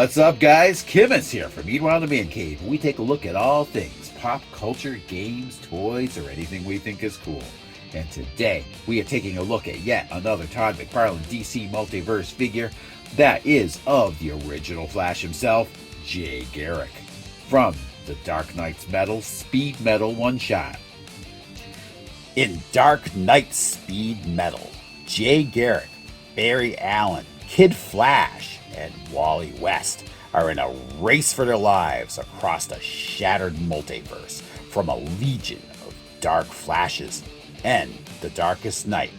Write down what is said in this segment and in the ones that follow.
What's up, guys? Kimmins here from Meanwhile the Man Cave. We take a look at all things pop culture, games, toys, or anything we think is cool. And today, we are taking a look at yet another Todd McFarlane DC Multiverse figure that is of the original Flash himself, Jay Garrick, from the Dark Knight's Metal Speed Metal one-shot. In Dark Knight Speed Metal, Jay Garrick, Barry Allen, Kid Flash, and Wally West are in a race for their lives across the shattered multiverse from a legion of dark Flashes and the Darkest Knight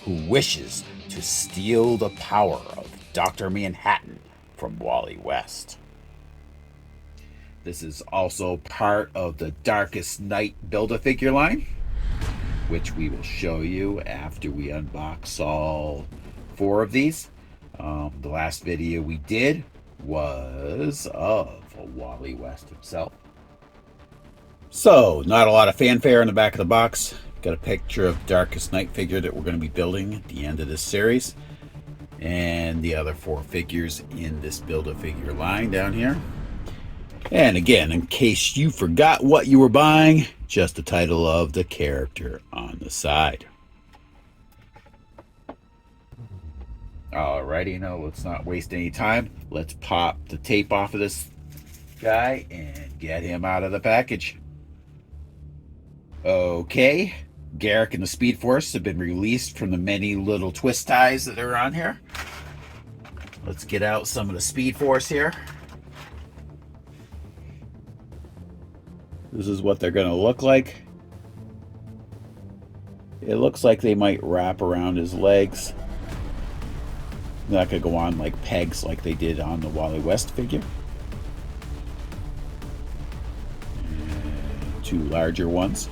who wishes to steal the power of Dr. Manhattan from Wally West. This is also part of the Darkest Knight Build-A-Figure line, which we will show you after we unbox all 4 of these. The last video we did was of Wally West himself. So, not a lot of fanfare in the back of the box. Got a picture of Darkest Knight figure that we're going to be building at the end of this series. And the other 4 figures in this Build-A-Figure line down here. And again, in case you forgot what you were buying, just the title of the character on the side. Alrighty, now let's not waste any time. Let's pop the tape off of this guy and get him out of the package. Okay, Garrick and the Speed Force have been released from the many little twist ties that are on here. Let's get out some of the Speed Force here. This is what they're going to look like. It looks like they might wrap around his legs. Not going to go on like pegs like they did on the Wally West figure. And 2 larger ones.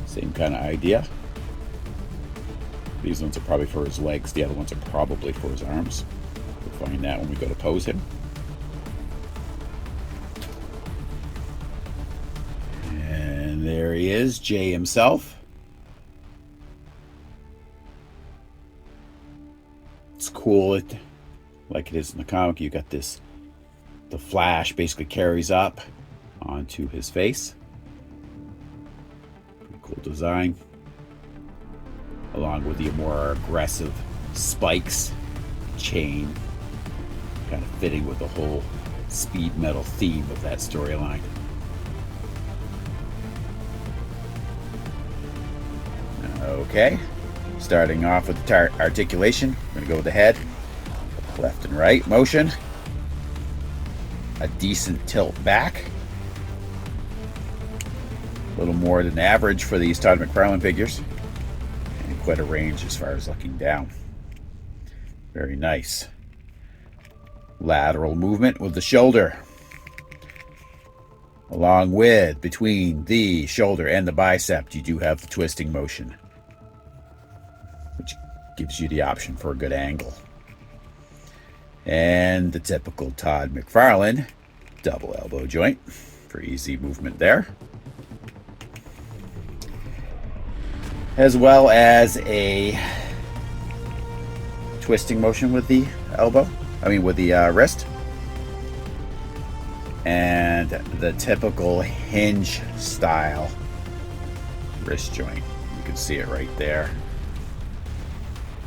Same kind of idea. These ones are probably for his legs. The other ones are probably for his arms. We'll find that when we go to pose him. And there he is, Jay himself. It's cool, like it is in the comic. You got this, the Flash basically carries up onto his face. Pretty cool design, along with the more aggressive spikes, chain, kind of fitting with the whole speed metal theme of that storyline. Okay, starting off with the articulation, I'm going to go with the head, left and right motion, a decent tilt back, a little more than average for these Todd McFarlane figures, and quite a range as far as looking down. Very nice. Lateral movement with the shoulder, along with between the shoulder and the bicep you do have the twisting motion, which gives you the option for a good angle. And the typical Todd McFarlane double elbow joint for easy movement there. As well as a twisting motion with the with the wrist. And the typical hinge style wrist joint. You can see it right there.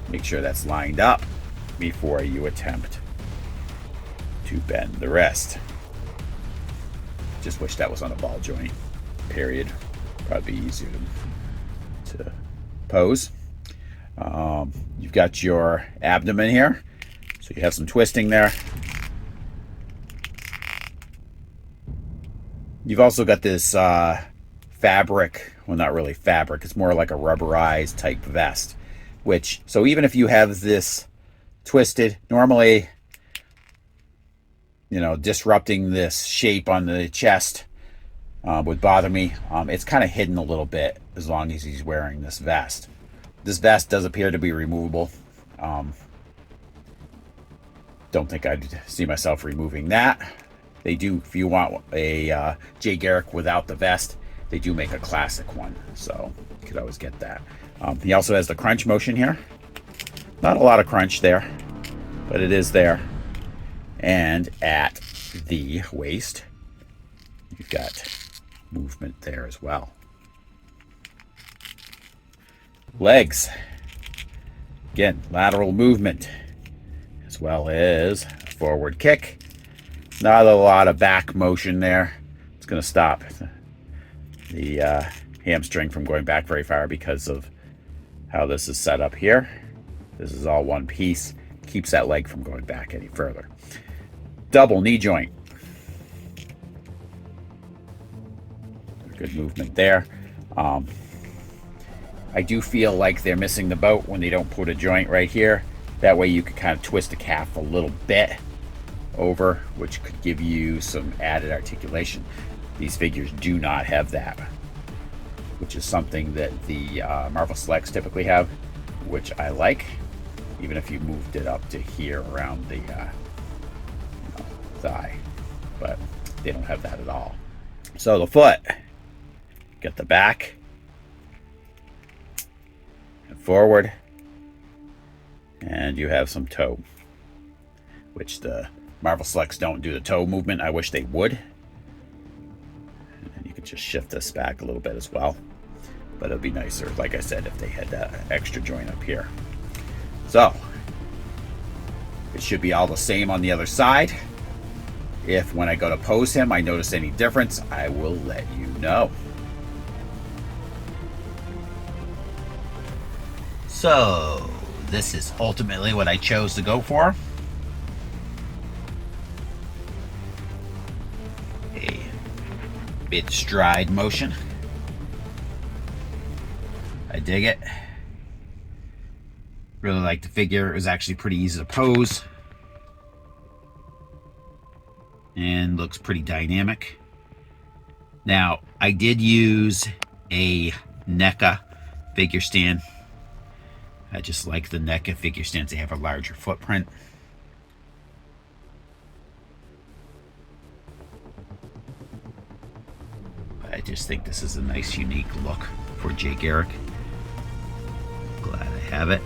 Make sure that's lined up before you attempt to bend the wrist. Just wish that was on a ball joint, period. Probably easier to pose. You've got your abdomen here, so you have some twisting there. You've also got this fabric, well, not really fabric, it's more like a rubberized type vest. Which, so even if you have this twisted, normally, disrupting this shape on the chest would bother me. It's kind of hidden a little bit as long as he's wearing this vest. This vest does appear to be removable. Don't think I'd see myself removing that. They do, if you want a Jay Garrick without the vest, they do make a classic one, so you could always get that. He also has the crunch motion here. Not a lot of crunch there, but it is there. And at the waist, you've got movement there as well. Legs, again, lateral movement, as well as a forward kick. Not a lot of back motion there. It's going to stop the hamstring from going back very far because of how this is set up here. This is all one piece. Keeps that leg from going back any further. Double knee joint. Good movement there. I do feel like they're missing the boat when they don't put a joint right here. That way you can kind of twist the calf a little bit over, which could give you some added articulation. These figures do not have that, which is something that the Marvel Selects typically have, which I like, even if you moved it up to here around the thigh, but they don't have that at all. So the foot, get the back and forward, and you have some toe, which the Marvel Selects don't do the toe movement. I wish they would. And you could just shift this back a little bit as well, but it'd be nicer, like I said, if they had that extra joint up here. So it should be all the same on the other side. If when I go to pose him I notice any difference, I will let you know. So this is ultimately what I chose to go for. A mid stride motion. I dig it. Really like the figure. It was actually pretty easy to pose and looks pretty dynamic. Now, I did use a NECA figure stand. I just like the NECA figure stands. They have a larger footprint. I just think this is a nice, unique look for Jay Garrick. Glad I have it.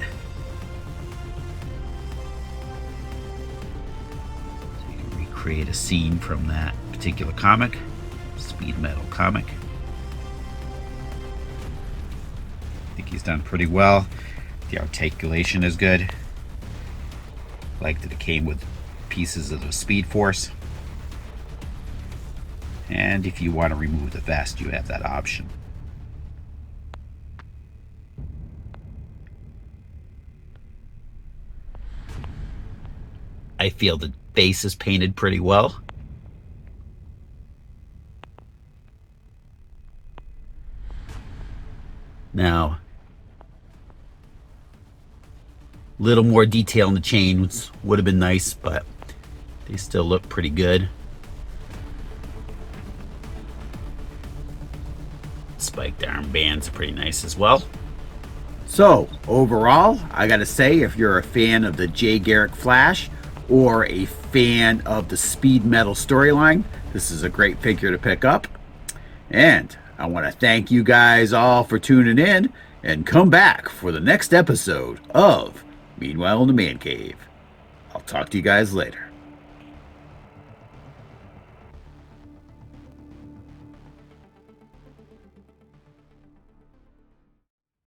So you can recreate a scene from that particular comic, Speed Metal comic. I think he's done pretty well. The articulation is good. Like that it came with pieces of the Speed Force. And if you want to remove the vest, you have that option. I feel the base is painted pretty well. Now, a little more detail in the chains would have been nice, but they still look pretty good. Spiked armbands are pretty nice as well. So overall, I gotta say, if you're a fan of the Jay Garrick Flash or a fan of the Speed Metal storyline, this is a great figure to pick up. And I want to thank you guys all for tuning in, and come back for the next episode of Meanwhile in the Man Cave. I'll talk to you guys later.